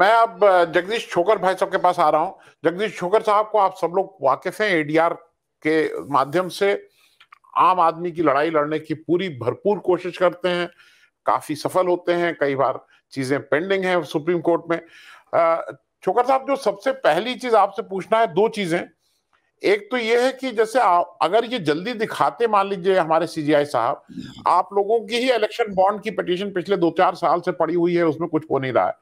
मैं अब जगदीश छोकर भाई साहब के पास आ रहा हूं। जगदीश छोकर साहब को आप सब लोग वाकिफ हैं, एडीआर के माध्यम से आम आदमी की लड़ाई लड़ने की पूरी भरपूर कोशिश करते हैं, काफी सफल होते हैं, कई बार चीजें पेंडिंग हैं सुप्रीम कोर्ट में। छोकर साहब, जो सबसे पहली चीज आपसे पूछना है, दो चीजें। एक तो ये है कि जैसे अगर ये जल्दी दिखाते, मान लीजिए हमारे सीजीआई साहब, आप लोगों की ही इलेक्शन बॉन्ड की पिटीशन पिछले 2-4 साल से पड़ी हुई है, उसमें कुछ हो नहीं रहा है।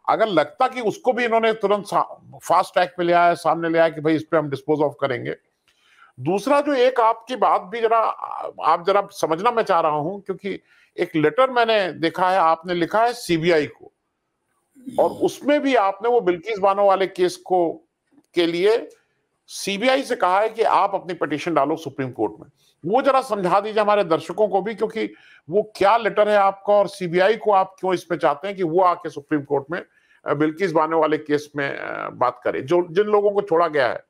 अगर लगता कि उसको भी इन्होंने तुरंत फास्ट ट्रैक पे ले आया, सामने ले आया कि भाई इस पे हम डिस्पोज ऑफ करेंगे। दूसरा, जो एक आपकी बात भी जरा आप जरा समझना मैं चाह रहा हूं, क्योंकि एक लेटर मैंने देखा है, आपने लिखा है सीबीआई को, और उसमें भी आपने वो बिल्किस बानो वाले केस को के लिए सीबीआई से कहा है कि आप अपनी पिटीशन डालो सुप्रीम कोर्ट में। वो जरा समझा दीजिए हमारे दर्शकों को भी, क्योंकि वो क्या लेटर है आपका, और सीबीआई को आप क्यों इस पे चाहते हैं कि वो आके सुप्रीम कोर्ट में बिल्किस बानो वाले केस में बात करे, जो जिन लोगों को छोड़ा गया है।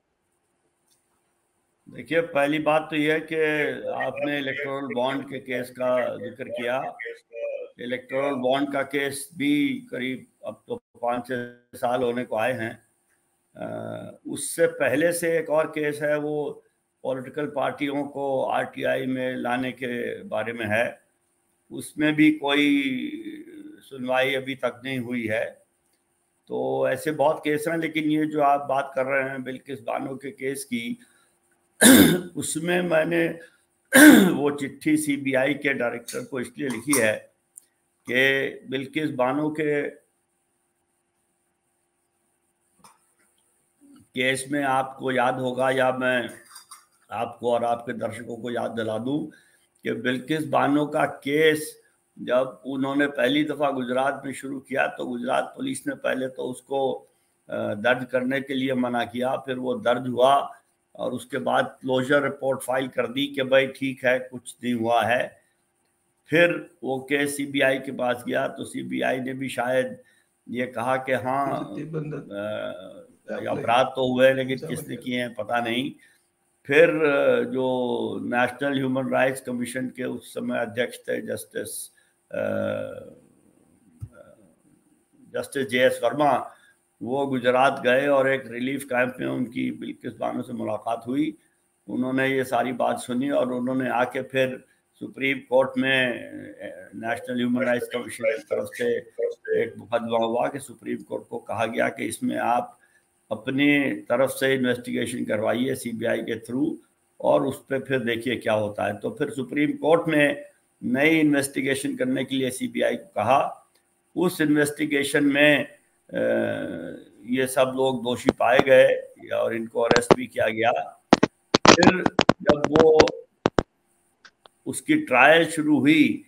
देखिए, पहली बात तो यह है कि आपने इलेक्टोरल बॉन्ड के केस का जिक्र किया। इलेक्टोरल बॉन्ड का केस भी करीब अब तो 5-6 साल होने को आए हैं। उससे पहले से एक और केस है, वो पॉलिटिकल पार्टियों को आरटीआई में लाने के बारे में है। उसमें भी कोई सुनवाई अभी तक नहीं हुई है। तो ऐसे बहुत केस हैं, लेकिन ये जो आप बात कर रहे हैं बिल्किस बानो के केस की, उसमें मैंने वो चिट्ठी सीबीआई के डायरेक्टर को इसलिए लिखी है कि बिल्किस बानो के केस में आपको याद होगा, या मैं आपको और आपके दर्शकों को याद दिला दूं कि बिल्किस बानो का केस जब उन्होंने पहली दफ़ा गुजरात में शुरू किया तो गुजरात पुलिस ने पहले तो उसको दर्ज करने के लिए मना किया। फिर वो दर्ज हुआ और उसके बाद क्लोजर रिपोर्ट फाइल कर दी कि भाई ठीक है, कुछ नहीं हुआ है। फिर वो केस सीबीआई के पास गया तो सीबीआई ने भी शायद ये कहा कि हाँ, अपराध तो हुए, लेकिन किसने किए हैं पता नहीं। फिर जो नेशनल ह्यूमन राइट्स कमीशन के उस समय अध्यक्ष थे जस्टिस जेएस वर्मा, वो गुजरात गए और एक रिलीफ कैंप में उनकी बिल्किस बानो से मुलाकात हुई। उन्होंने ये सारी बात सुनी और उन्होंने आके फिर सुप्रीम कोर्ट में नेशनल ह्यूमन राइट्स कमीशन की तरफ से एक मुकदमा हुआ कि सुप्रीम कोर्ट को कहा गया कि इसमें आप अपनी तरफ से इन्वेस्टिगेशन करवाइए सीबीआई के थ्रू, और उस पर फिर देखिए क्या होता है। तो फिर सुप्रीम कोर्ट ने नई इन्वेस्टिगेशन करने के लिए सीबीआई को कहा। उस इन्वेस्टिगेशन में ये सब लोग दोषी पाए गए और इनको अरेस्ट भी किया गया। फिर जब वो उसकी ट्रायल शुरू हुई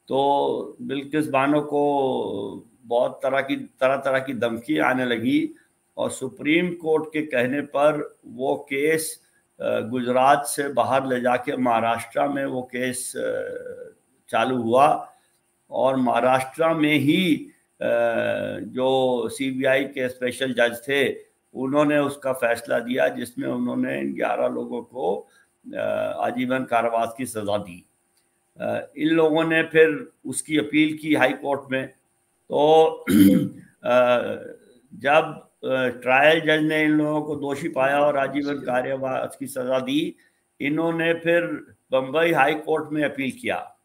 तो बिल्किस बानो को बहुत तरह तरह की धमकी आने लगी, और सुप्रीम कोर्ट के कहने पर वो केस गुजरात से बाहर ले जाके महाराष्ट्र में वो केस चालू हुआ। और महाराष्ट्र में ही जो सीबीआई के स्पेशल जज थे उन्होंने उसका फैसला दिया, जिसमें उन्होंने इन 11 लोगों को आजीवन कारावास की सजा दी। इन लोगों ने फिर उसकी अपील की हाई कोर्ट में। तो जब ट्रायल जज ने इन लोगों को दोषी पाया और आजीवन कारावास की सजा दी, इन्होंने फिर बम्बई हाई कोर्ट में अपील किया।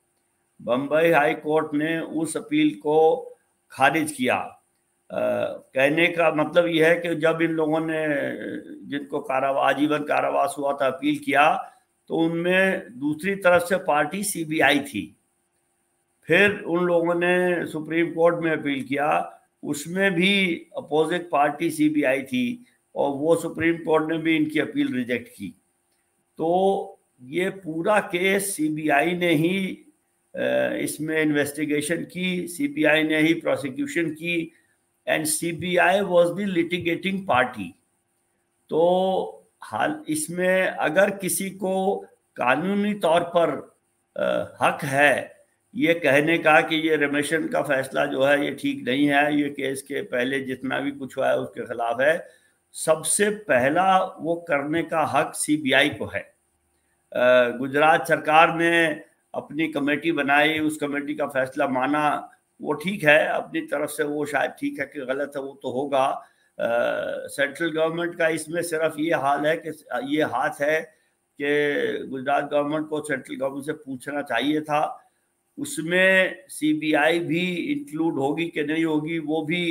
बम्बई हाई कोर्ट ने उस अपील को खारिज किया। कहने का मतलब यह है कि जब इन लोगों ने, जिनको आजीवन कारावास हुआ था, अपील किया, तो उनमें दूसरी तरफ से पार्टी सीबीआई थी। फिर उन लोगों ने सुप्रीम कोर्ट में अपील किया, उसमें भी अपोजिट पार्टी सीबीआई थी, और वो सुप्रीम कोर्ट ने भी इनकी अपील रिजेक्ट की। तो ये पूरा केस सीबीआई ने ही इसमें इन्वेस्टिगेशन की, सीबीआई ने ही प्रोसिक्यूशन की, and CBI was the litigating party. तो हाल इसमें अगर किसी को कानूनी तौर पर हक है ये कहने का कि ये रमेशन का फैसला जो है ये ठीक नहीं है, ये केस के पहले जितना भी कुछ हुआ है उसके खिलाफ है, सबसे पहला वो करने का हक सीबीआई को है। गुजरात सरकार ने अपनी कमेटी बनाई, उस कमेटी का फैसला माना, वो ठीक है, अपनी तरफ से वो शायद ठीक है कि गलत है वो तो होगा। सेंट्रल गवर्नमेंट का इसमें सिर्फ ये हाल है कि ये हाथ है कि गुजरात गवर्नमेंट को सेंट्रल गवर्नमेंट से पूछना चाहिए था। उसमें सीबीआई भी इंक्लूड होगी कि नहीं होगी वो भी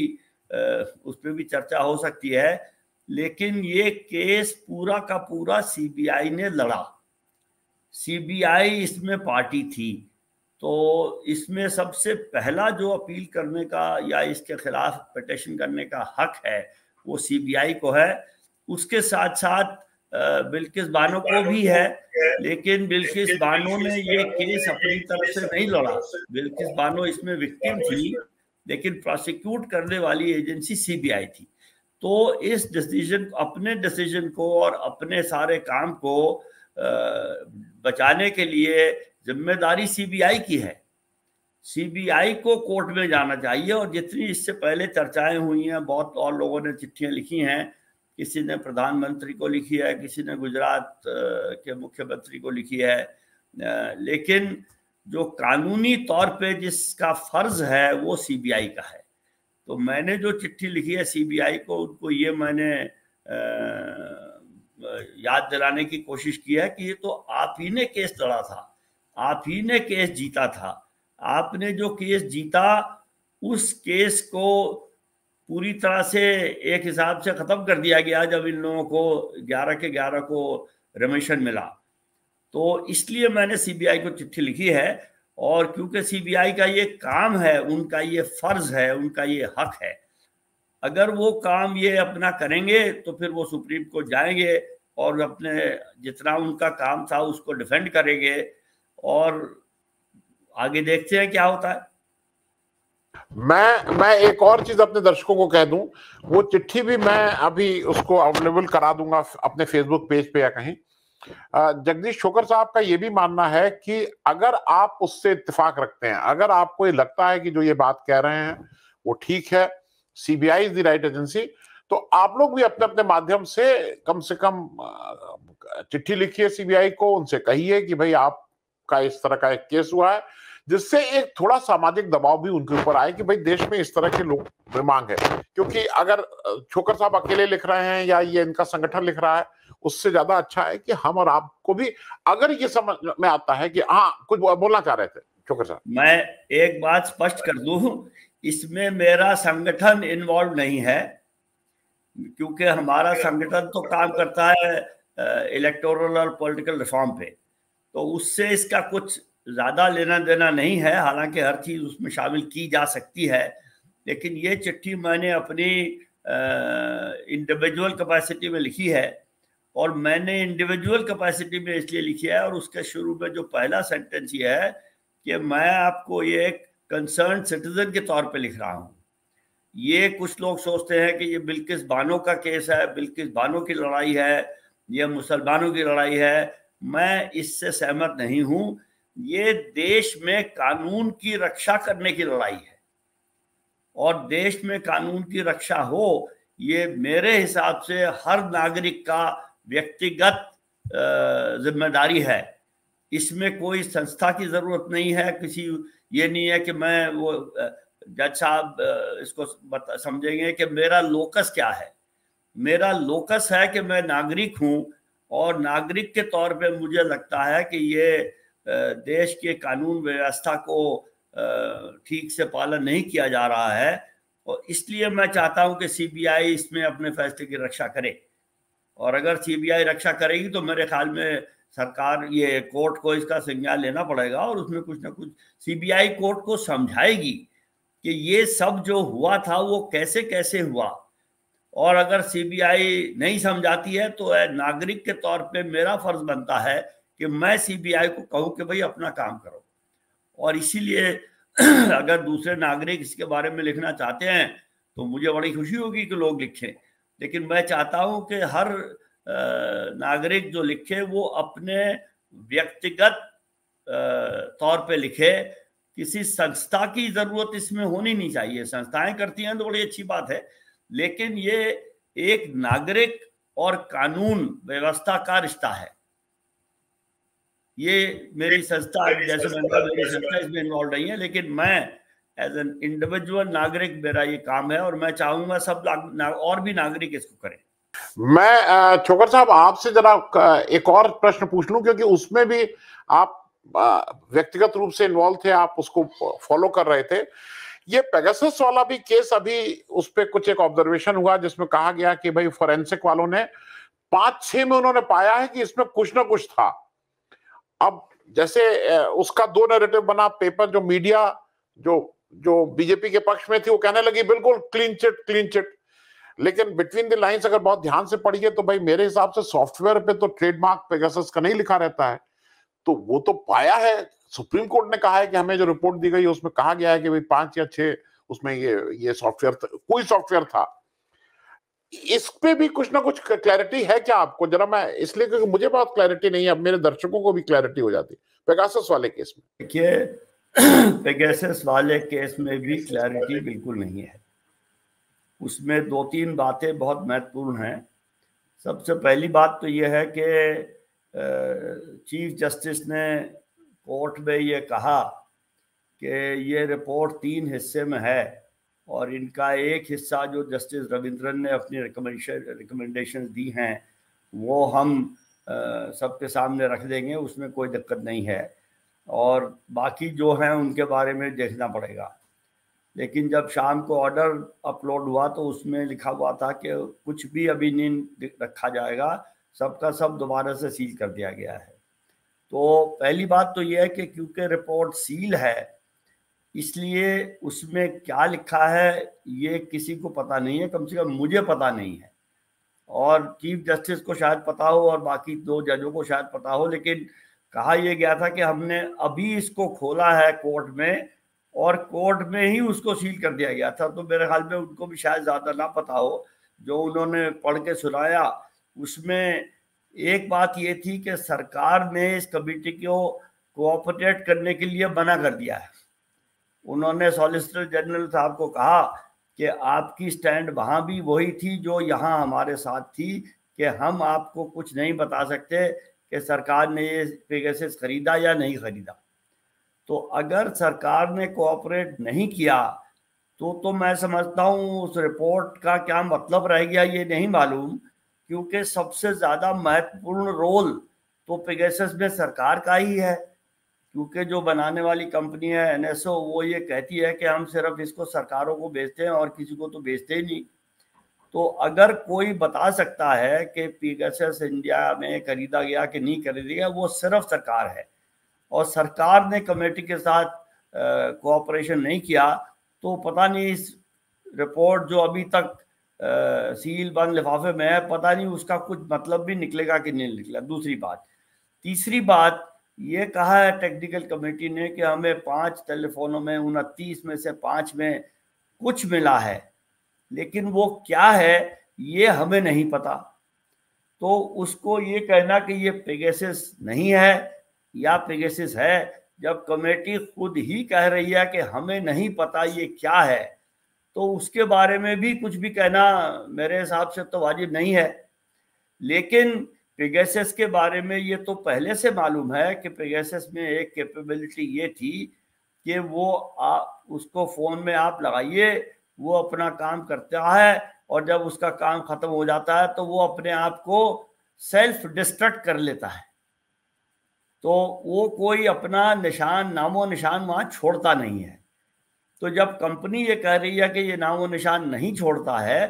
उस पर भी चर्चा हो सकती है, लेकिन ये केस पूरा का पूरा सीबीआई ने लड़ा। सीबीआई इसमें पार्टी थी, तो इसमें सबसे पहला जो अपील करने का या इसके खिलाफ पिटीशन करने का हक है वो सीबीआई को है। उसके साथ साथ बिल्किस बानो को भी है, लेकिन बिल्किस बानो ने ये केस अपनी तरफ से नहीं लड़ा। बिल्किस बानो इसमें विक्टिम थी, लेकिन प्रोसिक्यूट करने वाली एजेंसी सीबीआई थी। तो इस अपने डिसीजन को और अपने सारे काम को बचाने के लिए जिम्मेदारी सीबीआई की है। सीबीआई को कोर्ट में जाना चाहिए। और जितनी इससे पहले चर्चाएं हुई हैं, बहुत और लोगों ने चिट्ठियां लिखी हैं, किसी ने प्रधानमंत्री को लिखी है, किसी ने गुजरात के मुख्यमंत्री को लिखी है, लेकिन जो कानूनी तौर पे जिसका फर्ज है वो सीबीआई का है। तो मैंने जो चिट्ठी लिखी है सीबीआई को, उनको ये मैंने याद दिलाने की कोशिश की है कि ये तो आप ही ने केस लड़ा था, आप ही ने केस जीता था। आपने जो केस जीता उस केस को पूरी तरह से एक हिसाब से खत्म कर दिया गया जब इन लोगों को 11 के 11 को रिमिशन मिला। तो इसलिए मैंने सीबीआई को चिट्ठी लिखी है। और क्योंकि सीबीआई का ये काम है, उनका ये फर्ज है, उनका ये हक है, अगर वो काम ये अपना करेंगे तो फिर वो सुप्रीम कोर्ट जाएंगे और अपने जितना उनका काम था उसको डिफेंड करेंगे, और आगे देखते हैं क्या होता है। मैं एक और चीज अपने दर्शकों को कह दूं, वो चिट्ठी भी मैं अभी उसको अवेलेबल करा दूंगा अपने फेसबुक पेज पे या कहीं। जगदीश छोकर साहब का ये भी मानना है कि अगर आप उससे इत्तेफाक रखते हैं, अगर आपको ये लगता है कि जो ये बात कह रहे हैं वो ठीक है, CBI is the right agency, तो आप लोग भी अपने अपने माध्यम से कम चिट्ठी लिखिए सीबीआई को, उनसे कहिए कि भाई आपका इस तरह का एक केस हुआ है, जिससे एक थोड़ा सामाजिक दबाव भी उनके ऊपर आए कि भाई देश में इस तरह के लोग मांग है। क्योंकि अगर छोकर साहब अकेले लिख रहे हैं या ये इनका संगठन लिख रहा है, उससे ज्यादा अच्छा है कि हम और आपको भी अगर ये समझ में आता है कि हाँ कुछ बोलना चाह रहे थे छोकर साहब। मैं एक बात स्पष्ट कर दूं, इसमें मेरा संगठन इन्वॉल्व नहीं है, क्योंकि हमारा संगठन तो काम करता है इलेक्टोरल और पॉलिटिकल रिफॉर्म पे, तो उससे इसका कुछ ज्यादा लेना देना नहीं है। हालांकि हर चीज उसमें शामिल की जा सकती है, लेकिन ये चिट्ठी मैंने अपनी इंडिविजुअल कैपेसिटी में लिखी है। और मैंने इंडिविजुअल कैपेसिटी में इसलिए लिखी है, और उसके शुरू में जो पहला सेंटेंस ये है कि मैं आपको ये एक कंसर्न सिटीजन के तौर पे लिख रहा हूँ। ये कुछ लोग सोचते हैं कि ये बिल्किस बानो का केस है, बिल्किस बानो की लड़ाई है, ये मुसलमानों की लड़ाई है। मैं इससे सहमत नहीं हूँ। ये देश में कानून की रक्षा करने की लड़ाई है, और देश में कानून की रक्षा हो ये मेरे हिसाब से हर नागरिक का व्यक्तिगत जिम्मेदारी है। इसमें कोई संस्था की जरूरत नहीं है, किसी ये नहीं है कि मैं वो जज साहब इसको समझेंगे कि मेरा लोकस क्या है। मेरा लोकस है कि मैं नागरिक हूं, और नागरिक के तौर पे मुझे लगता है कि ये देश के कानून व्यवस्था को ठीक से पालन नहीं किया जा रहा है, और इसलिए मैं चाहता हूं कि सीबीआई इसमें अपने फैसले की रक्षा करे। और अगर सीबीआई रक्षा करेगी तो मेरे ख्याल में सरकार ये कोर्ट को इसका संज्ञान लेना पड़ेगा, और उसमें कुछ ना कुछ सीबीआई कोर्ट को समझाएगी कि ये सब जो हुआ था वो कैसे कैसे हुआ। और अगर सीबीआई नहीं समझाती है तो नागरिक के तौर पे मेरा फर्ज बनता है कि मैं सीबीआई को कहूं कि भाई अपना काम करो। और इसीलिए अगर दूसरे नागरिक इसके बारे में लिखना चाहते हैं तो मुझे बड़ी खुशी होगी कि लोग लिखें, लेकिन मैं चाहता हूं कि हर नागरिक जो लिखे वो अपने व्यक्तिगत तौर पे लिखे। किसी संस्था की जरूरत इसमें होनी नहीं चाहिए। संस्थाएं करती हैं तो बड़ी अच्छी बात है, लेकिन ये एक नागरिक और कानून व्यवस्था का रिश्ता है। ये मेरी संस्था, जैसे मैंने कहा मेरी संस्था इसमें इन्वॉल्व नहीं है, लेकिन मैं एज एन इंडिविजुअल नागरिक मेरा ये काम है और मैं चाहूंगा सब और भी नागरिक इसको करें। मैं छोकर साहब आपसे जरा एक और प्रश्न पूछ लूं, क्योंकि उसमें भी आप व्यक्तिगत रूप से इन्वॉल्व थे, आप उसको फॉलो कर रहे थे। ये पेगासस वाला भी केस, अभी उस पर कुछ एक ऑब्जर्वेशन हुआ जिसमें कहा गया कि भाई फोरेंसिक वालों ने 5-6 में उन्होंने पाया है कि इसमें कुछ ना कुछ था। अब जैसे उसका दो नैरेटिव बना, पेपर जो मीडिया जो जो बीजेपी के पक्ष में थी वो कहने लगी बिल्कुल क्लीन चिट क्लीन चिट, लेकिन बिटवीन द लाइंस अगर बहुत ध्यान से पढ़िए तो भाई मेरे हिसाब से सॉफ्टवेयर पे तो ट्रेडमार्क पेगासस का नहीं लिखा रहता है, तो वो तो पाया है। सुप्रीम कोर्ट ने कहा है कि हमें जो रिपोर्ट दी गई है उसमें कहा गया है कि भाई 5 या 6 उसमें ये सॉफ्टवेयर कोई सॉफ्टवेयर था। इस पे भी कुछ ना कुछ क्लैरिटी है क्या आपको? जरा, मैं इसलिए क्योंकि मुझे बहुत क्लैरिटी नहीं है, अब मेरे दर्शकों को भी क्लैरिटी हो जाती पेगासस वाले केस में। देखिए, पेगासस वाले केस में भी क्लैरिटी बिल्कुल नहीं है। उसमें 2-3 बातें बहुत महत्वपूर्ण हैं। सबसे पहली बात तो यह है कि चीफ जस्टिस ने कोर्ट में ये कहा कि ये रिपोर्ट 3 हिस्से में है और इनका एक हिस्सा जो जस्टिस रविंद्रन ने अपनी रिकमेंडेशन दी हैं वो हम सबके सामने रख देंगे, उसमें कोई दिक्कत नहीं है, और बाकी जो हैं उनके बारे में देखना पड़ेगा। लेकिन जब शाम को ऑर्डर अपलोड हुआ तो उसमें लिखा हुआ था कि कुछ भी अभी नहीं रखा जाएगा, सबका सब दोबारा से सील कर दिया गया है। तो पहली बात तो यह है कि क्योंकि रिपोर्ट सील है इसलिए उसमें क्या लिखा है ये किसी को पता नहीं है, कम से कम मुझे पता नहीं है, और चीफ जस्टिस को शायद पता हो और बाकी 2 जजों को शायद पता हो। लेकिन कहा यह गया था कि हमने अभी इसको खोला है कोर्ट में और कोर्ट में ही उसको सील कर दिया गया था, तो मेरे ख्याल में उनको भी शायद ज़्यादा ना पता हो। जो उन्होंने पढ़ के सुनाया उसमें एक बात ये थी कि सरकार ने इस कमेटी को कोऑपरेट करने के लिए मना कर दिया है। उन्होंने सॉलिसिटर जनरल साहब को कहा कि आपकी स्टैंड वहाँ भी वही थी जो यहाँ हमारे साथ थी कि हम आपको कुछ नहीं बता सकते कि सरकार ने ये पेगासस खरीदा या नहीं खरीदा। तो अगर सरकार ने कोऑपरेट नहीं किया तो मैं समझता हूँ उस रिपोर्ट का क्या मतलब रह गया ये नहीं मालूम, क्योंकि सबसे ज़्यादा महत्वपूर्ण रोल तो पेगासस में सरकार का ही है, क्योंकि जो बनाने वाली कंपनी है एनएसओ वो ये कहती है कि हम सिर्फ इसको सरकारों को बेचते हैं और किसी को तो बेचते ही नहीं। तो अगर कोई बता सकता है कि पेगासस इंडिया में खरीदा गया कि नहीं खरीदा गया, वो सिर्फ सरकार है, और सरकार ने कमेटी के साथ कोऑपरेशन नहीं किया तो पता नहीं इस रिपोर्ट जो अभी तक सील बंद लिफाफे में है पता नहीं उसका कुछ मतलब भी निकलेगा कि नहीं निकला। दूसरी बात, तीसरी बात ये कहा है टेक्निकल कमेटी ने कि हमें 5 टेलीफोनों में 29 में से 5 में कुछ मिला है, लेकिन वो क्या है ये हमें नहीं पता। तो उसको ये कहना कि ये पेगासस नहीं है या पेगासस है, जब कमेटी खुद ही कह रही है कि हमें नहीं पता ये क्या है, तो उसके बारे में भी कुछ भी कहना मेरे हिसाब से तो वाजिब नहीं है। लेकिन पेगासस के बारे में ये तो पहले से मालूम है कि पेगासस में एक कैपेबिलिटी ये थी कि वो उसको फ़ोन में आप लगाइए, वो अपना काम करता है और जब उसका काम ख़त्म हो जाता है तो वो अपने आप को सेल्फ डिस्ट्रक्ट कर लेता है। तो वो कोई अपना निशान नामो निशान वहाँ छोड़ता नहीं है। तो जब कंपनी ये कह रही है कि ये नामो निशान नहीं छोड़ता है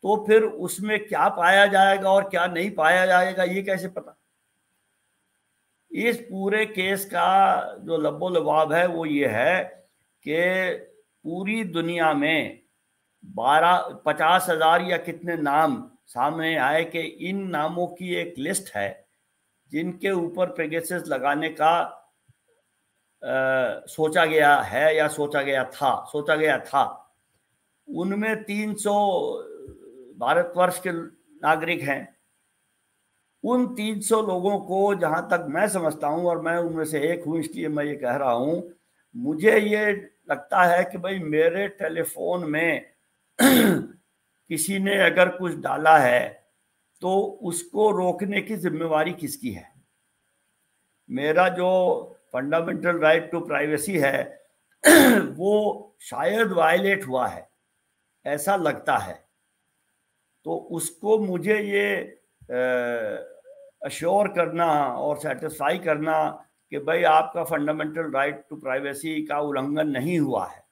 तो फिर उसमें क्या पाया जाएगा और क्या नहीं पाया जाएगा ये कैसे पता? इस पूरे केस का जो लब्बो लबाब है वो ये है कि पूरी दुनिया में 50,000 या कितने नाम सामने आए कि इन नामों की एक लिस्ट है जिनके ऊपर पेगासस लगाने का सोचा गया है या सोचा गया था। उनमें 300 भारतवर्ष के नागरिक हैं। उन 300 लोगों को जहां तक मैं समझता हूं, और मैं उनमें से एक हूं इसलिए मैं ये कह रहा हूं, मुझे ये लगता है कि भाई मेरे टेलीफोन में किसी ने अगर कुछ डाला है तो उसको रोकने की जिम्मेवारी किसकी है? मेरा जो फंडामेंटल राइट टू प्राइवेसी है वो शायद वायलेट हुआ है, ऐसा लगता है। तो उसको मुझे ये अश्योर करना और सेटिस्फाई करना कि भाई आपका फंडामेंटल राइट टू प्राइवेसी का उल्लंघन नहीं हुआ है,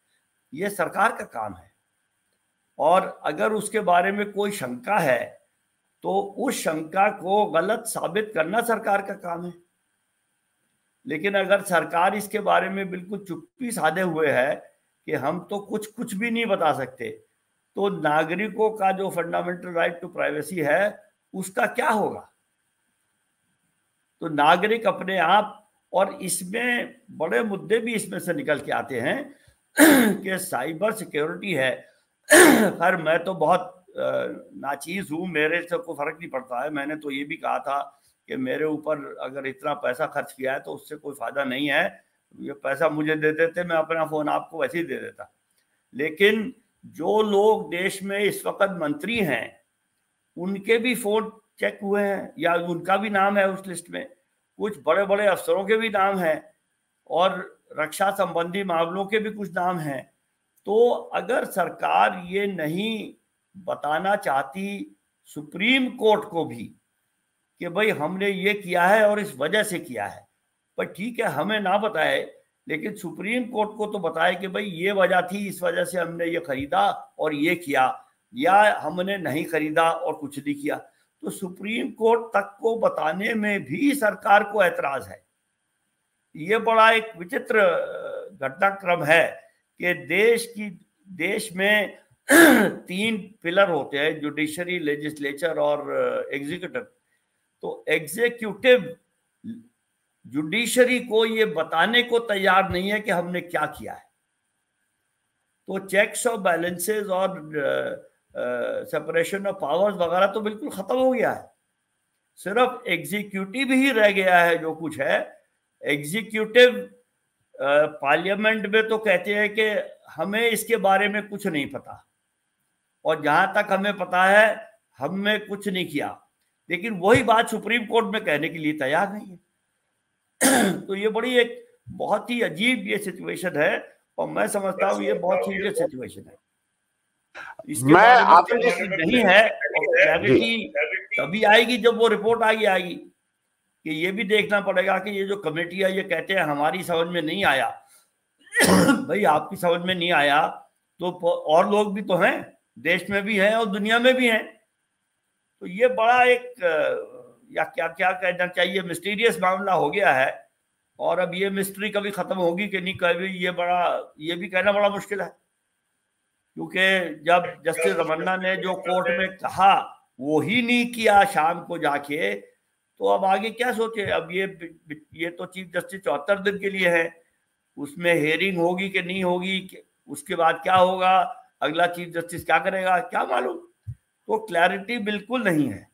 ये सरकार का काम है। और अगर उसके बारे में कोई शंका है तो उस शंका को गलत साबित करना सरकार का काम है। लेकिन अगर सरकार इसके बारे में बिल्कुल चुप्पी साधे हुए है कि हम तो कुछ भी नहीं बता सकते, तो नागरिकों का जो फंडामेंटल राइट टू प्राइवेसी है उसका क्या होगा? तो नागरिक अपने आप, और इसमें बड़े मुद्दे भी इसमें से निकल के आते हैं कि साइबर सिक्योरिटी है। खैर मैं तो बहुत नाचीज हूँ, मेरे से कोई फर्क नहीं पड़ता है। मैंने तो ये भी कहा था कि मेरे ऊपर अगर इतना पैसा खर्च किया है तो उससे कोई फायदा नहीं है, ये पैसा मुझे दे देते, मैं अपना फोन आपको वैसे ही दे देता। लेकिन जो लोग देश में इस वक्त मंत्री हैं उनके भी फोन चेक हुए हैं, या उनका भी नाम है उस लिस्ट में, कुछ बड़े बड़े अफसरों के भी नाम हैं, और रक्षा संबंधी मामलों के भी कुछ नाम हैं। तो अगर सरकार ये नहीं बताना चाहती सुप्रीम कोर्ट को भी कि भाई हमने ये किया है और इस वजह से किया है, पर ठीक है हमें ना बताए, लेकिन सुप्रीम कोर्ट को तो बताए कि भाई ये वजह थी, इस वजह से हमने ये खरीदा और ये किया, या हमने नहीं खरीदा और कुछ नहीं किया। तो सुप्रीम कोर्ट तक को बताने में भी सरकार को ऐतराज है। ये बड़ा एक विचित्र घटनाक्रम है कि देश में 3 पिलर होते हैं, जुडिशरी, लेजिस्लेचर और एग्जीक्यूटिव। तो एग्जीक्यूटिव जुडिशरी को ये बताने को तैयार नहीं है कि हमने क्या किया है। तो चेक्स और बैलेंसेस और सेपरेशन ऑफ पावर्स वगैरह तो बिल्कुल खत्म हो गया है, सिर्फ एग्जीक्यूटिव ही रह गया है जो कुछ है। एग्जीक्यूटिव पार्लियामेंट में तो कहते हैं कि हमें इसके बारे में कुछ नहीं पता, और जहां तक हमें पता है हमने कुछ नहीं किया, लेकिन वही बात सुप्रीम कोर्ट में कहने के लिए तैयार नहीं है। तो ये बड़ी एक बहुत ही अजीब ये सिचुएशन है, और मैं समझता हूँ ये बहुत सीरियस सिचुएशन है। इसके बारे में क्लैरिटी नहीं है, और क्लैरिटी तभी आएगी जब वो रिपोर्ट आएगी कि ये भी देखना पड़ेगा कि ये जो कमेटी है ये कहते हैं हमारी समझ में नहीं आया। भाई आपकी समझ में नहीं आया तो और लोग भी तो हैं, देश में भी हैं और दुनिया में भी हैं। तो ये बड़ा एक या क्या क्या कहना चाहिए, मिस्टीरियस मामला हो गया है, और अब ये मिस्ट्री कभी खत्म होगी कि नहीं कभी, ये भी कहना बड़ा मुश्किल है। क्योंकि जब जस्टिस रमन्ना ने जो कोर्ट में कहा वो ही नहीं किया शाम को जाके, तो अब आगे क्या सोचे? अब ये तो चीफ जस्टिस 74 दिन के लिए है, उसमें हेयरिंग होगी कि नहीं होगी, उसके बाद क्या होगा, अगला चीफ जस्टिस क्या करेगा, क्या मालूम। तो क्लैरिटी बिल्कुल नहीं है।